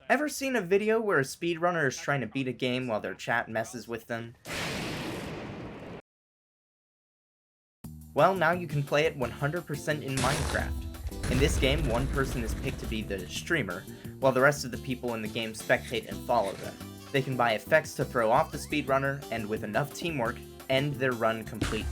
Ever seen a video where a speedrunner is trying to beat a game while their chat messes with them? Well, now you can play it 100% in Minecraft. In this game, one person is picked to be the streamer, while the rest of the people in the game spectate and follow them. They can buy effects to throw off the speedrunner, and with enough teamwork, end their run completely.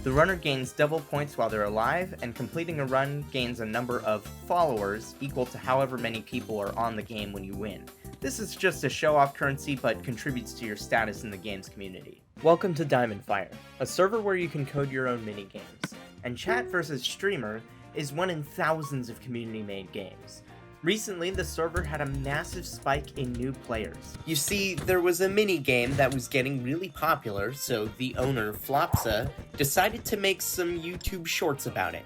The runner gains double points while they're alive, and completing a run gains a number of followers equal to however many people are on the game when you win. This is just a show-off currency, but contributes to your status in the game's community. Welcome to Diamondfire, a server where you can code your own minigames. And chat versus streamer is one in thousands of community-made games. Recently, the server had a massive spike in new players. You see, there was a minigame that was getting really popular, so the owner, Flopsuh, decided to make some YouTube shorts about it.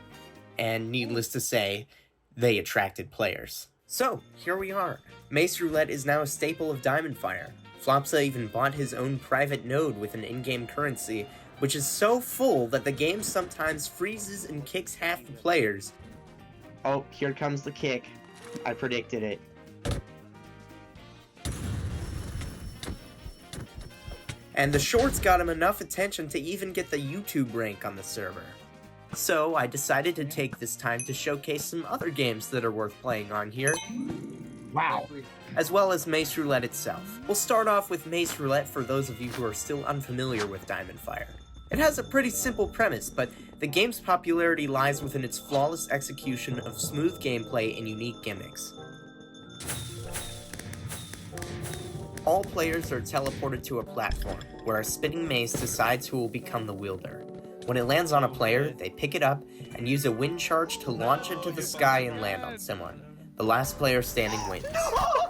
And needless to say, they attracted players. So, here we are. Mace Roulette is now a staple of Diamondfire. Flopsuh even bought his own private node with an in-game currency, which is so full that the game sometimes freezes and kicks half the players. Oh, here comes the kick. I predicted it. And the shorts got him enough attention to even get the YouTube rank on the server. So I decided to take this time to showcase some other games that are worth playing on here. Wow. As well as Mace Roulette itself. We'll start off with Mace Roulette for those of you who are still unfamiliar with Diamondfire. It has a pretty simple premise, but the game's popularity lies within its flawless execution of smooth gameplay and unique gimmicks. All players are teleported to a platform, where a spinning mace decides who will become the wielder. When it lands on a player, they pick it up and use a wind charge to launch into the sky and land on someone. The last player standing wins.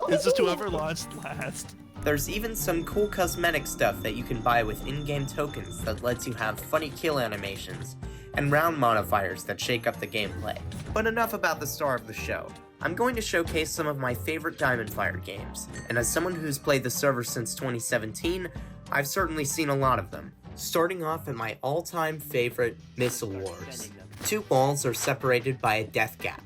It's just whoever launched last. There's even some cool cosmetic stuff that you can buy with in-game tokens that lets you have funny kill animations, and round modifiers that shake up the gameplay. But enough about the star of the show. I'm going to showcase some of my favorite Diamondfire games, and as someone who's played the server since 2017, I've certainly seen a lot of them. Starting off at my all-time favorite, Missile Wars. Two walls are separated by a death gap.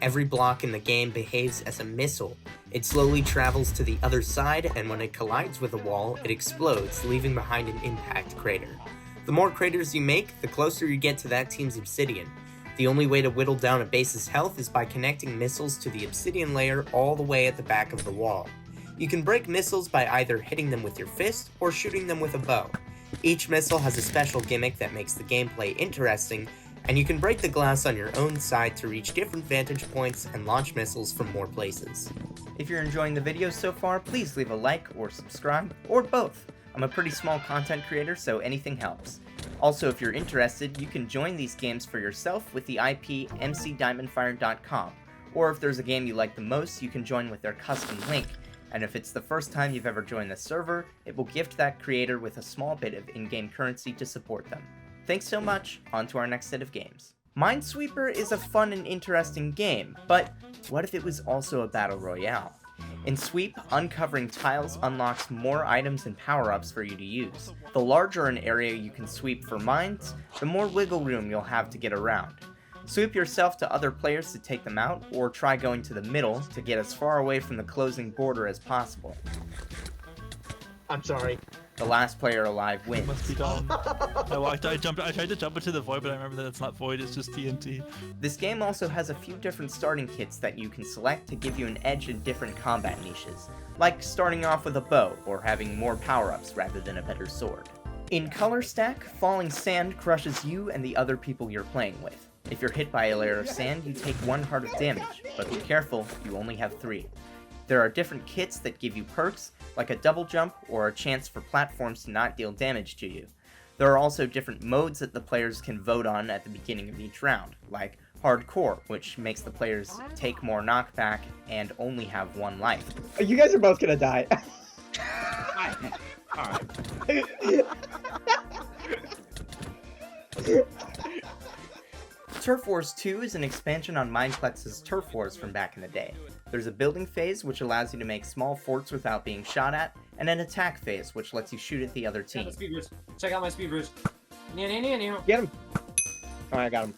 Every block in the game behaves as a missile. It slowly travels to the other side, and when it collides with a wall, it explodes, leaving behind an impact crater. The more craters you make, the closer you get to that team's obsidian. The only way to whittle down a base's health is by connecting missiles to the obsidian layer all the way at the back of the wall. You can break missiles by either hitting them with your fist or shooting them with a bow. Each missile has a special gimmick that makes the gameplay interesting, and you can break the glass on your own side to reach different vantage points and launch missiles from more places. If you're enjoying the video so far, please leave a like or subscribe, or both. I'm a pretty small content creator, so anything helps. Also, if you're interested, you can join these games for yourself with the IP cvs.diamondfire.games, or if there's a game you like the most, you can join with their custom link, and if it's the first time you've ever joined the server, it will gift that creator with a small bit of in-game currency to support them. Thanks so much, on to our next set of games. Minesweeper is a fun and interesting game, but what if it was also a battle royale? In Sweep, uncovering tiles unlocks more items and power-ups for you to use. The larger an area you can sweep for mines, the more wiggle room you'll have to get around. Sweep yourself to other players to take them out, or try going to the middle to get as far away from the closing border as possible. I'm sorry. The last player alive wins. Must be done. I tried to jump into the void, but I remember that it's not void, it's just TNT. This game also has a few different starting kits that you can select to give you an edge in different combat niches, like starting off with a bow, or having more power-ups rather than a better sword. In Color Stack, falling sand crushes you and the other people you're playing with. If you're hit by a layer of sand, you take 1 heart of damage, but be careful, you only have 3. There are different kits that give you perks, like a double jump or a chance for platforms to not deal damage to you. There are also different modes that the players can vote on at the beginning of each round, like Hardcore, which makes the players take more knockback and only have 1 life. You guys are both gonna die. Alright. Turf Wars 2 is an expansion on Mineplex's Turf Wars from back in the day. There's a building phase, which allows you to make small forts without being shot at, and an attack phase, which lets you shoot at the other team. Check out my speed boost. Get him! Alright, I got him.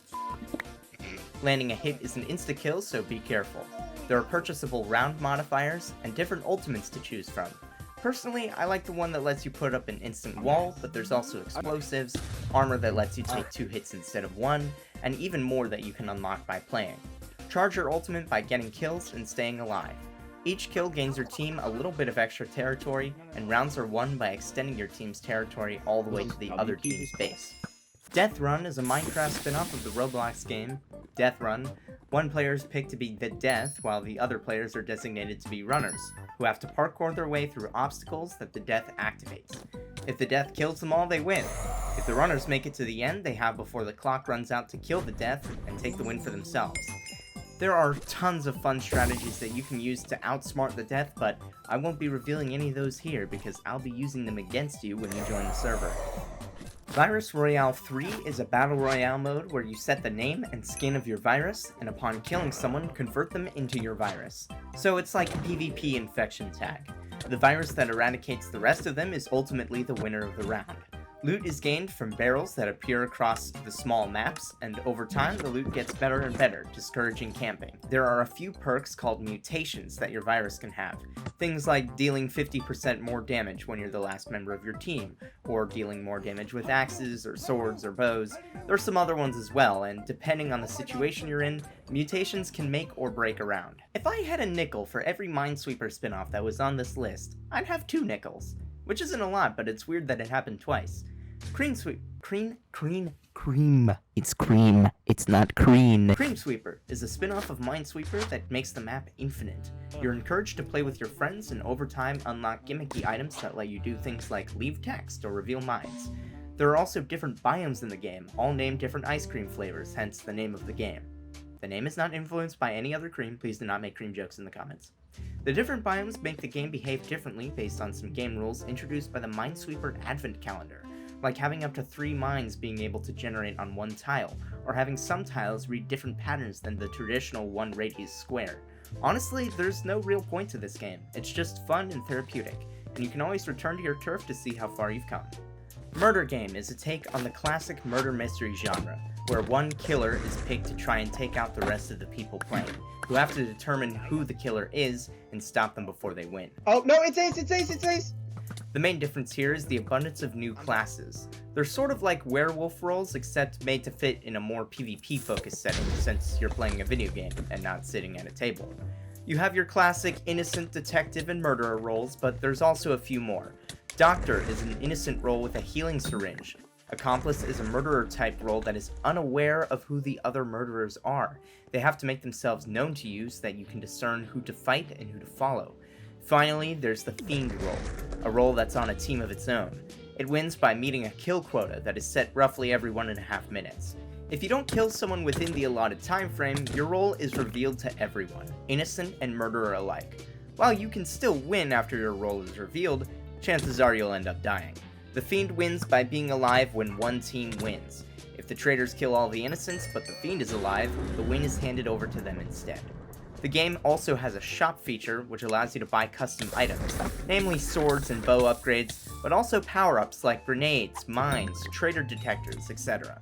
Landing a hit is an insta-kill, so be careful. There are purchasable round modifiers and different ultimates to choose from. Personally, I like the one that lets you put up an instant wall, but there's also explosives, armor that lets you take 2 hits instead of 1, and even more that you can unlock by playing. Charge your ultimate by getting kills and staying alive. Each kill gains your team a little bit of extra territory, and rounds are won by extending your team's territory all the way to the other team's base. Death Run is a Minecraft spin-off of the Roblox game Death Run. One player is picked to be the Death, while the other players are designated to be runners, who have to parkour their way through obstacles that the Death activates. If the Death kills them all, they win. If the runners make it to the end, they have before the clock runs out to kill the Death and take the win for themselves. There are tons of fun strategies that you can use to outsmart the Death, but I won't be revealing any of those here because I'll be using them against you when you join the server. Virus Royale 3 is a battle royale mode where you set the name and skin of your virus, and upon killing someone, convert them into your virus. So it's like PvP infection tag. The virus that eradicates the rest of them is ultimately the winner of the round. Loot is gained from barrels that appear across the small maps, and over time the loot gets better and better, discouraging camping. There are a few perks called mutations that your virus can have. Things like dealing 50% more damage when you're the last member of your team, or dealing more damage with axes or swords or bows. There are some other ones as well, and depending on the situation you're in, mutations can make or break a round. If I had a nickel for every Minesweeper spinoff that was on this list, I'd have 2 nickels. Which isn't a lot, but it's weird that it happened twice. It's cream. It's not cream. Creamsweeper is a spin-off of Minesweeper that makes the map infinite. You're encouraged to play with your friends and over time unlock gimmicky items that let you do things like leave text or reveal mines. There are also different biomes in the game, all named different ice cream flavors, hence the name of the game. The name is not influenced by any other cream, please do not make cream jokes in the comments. The different biomes make the game behave differently based on some game rules introduced by the Minesweeper Advent Calendar, like having up to 3 mines being able to generate on one tile, or having some tiles read different patterns than the traditional 1 radius square. Honestly, there's no real point to this game, it's just fun and therapeutic, and you can always return to your turf to see how far you've come. Murder Game is a take on the classic murder mystery genre, where one killer is picked to try and take out the rest of the people playing, who have to determine who the killer is and stop them before they win. Oh, no, it's Ace! The main difference here is the abundance of new classes. They're sort of like werewolf roles, except made to fit in a more PvP-focused setting, since you're playing a video game and not sitting at a table. You have your classic innocent detective and murderer roles, but there's also a few more. Doctor is an innocent role with a healing syringe. Accomplice is a murderer-type role that is unaware of who the other murderers are. They have to make themselves known to you so that you can discern who to fight and who to follow. Finally, there's the Fiend role, a role that's on a team of its own. It wins by meeting a kill quota that is set roughly every 1.5 minutes. If you don't kill someone within the allotted time frame, your role is revealed to everyone, innocent and murderer alike. While you can still win after your role is revealed, chances are you'll end up dying. The Fiend wins by being alive when one team wins. If the traitors kill all the innocents but the Fiend is alive, the win is handed over to them instead. The game also has a shop feature which allows you to buy custom items, namely swords and bow upgrades, but also power-ups like grenades, mines, traitor detectors, etc.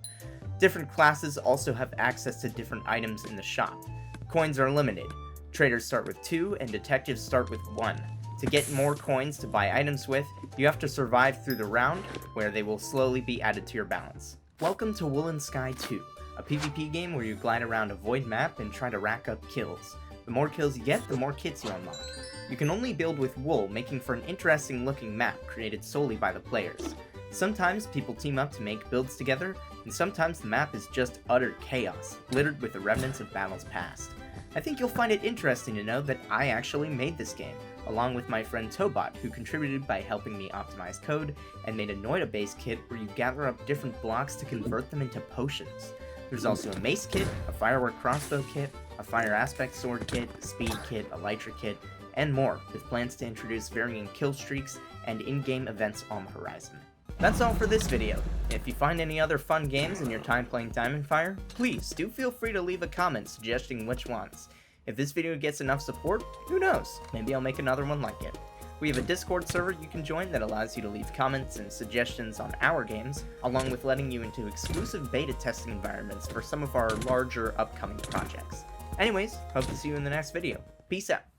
Different classes also have access to different items in the shop. Coins are limited. Traitors start with 2 and detectives start with 1. To get more coins to buy items with, you have to survive through the round, where they will slowly be added to your balance. Welcome to Woolen Sky II, a PvP game where you glide around a void map and try to rack up kills. The more kills you get, the more kits you unlock. You can only build with wool, making for an interesting looking map created solely by the players. Sometimes people team up to make builds together, and sometimes the map is just utter chaos, littered with the remnants of battles past. I think you'll find it interesting to know that I actually made this game, along with my friend Tobot, who contributed by helping me optimize code, and made a Noida-based kit where you gather up different blocks to convert them into potions. There's also a mace kit, a firework crossbow kit, a fire aspect sword kit, a speed kit, a lytra kit, and more, with plans to introduce varying kill streaks and in-game events on the horizon. That's all for this video. If you find any other fun games in your time playing Diamond Fire, please do feel free to leave a comment suggesting which ones. If this video gets enough support, who knows, maybe I'll make another one like it. We have a Discord server you can join that allows you to leave comments and suggestions on our games, along with letting you into exclusive beta testing environments for some of our larger upcoming projects. Anyways, hope to see you in the next video. Peace out.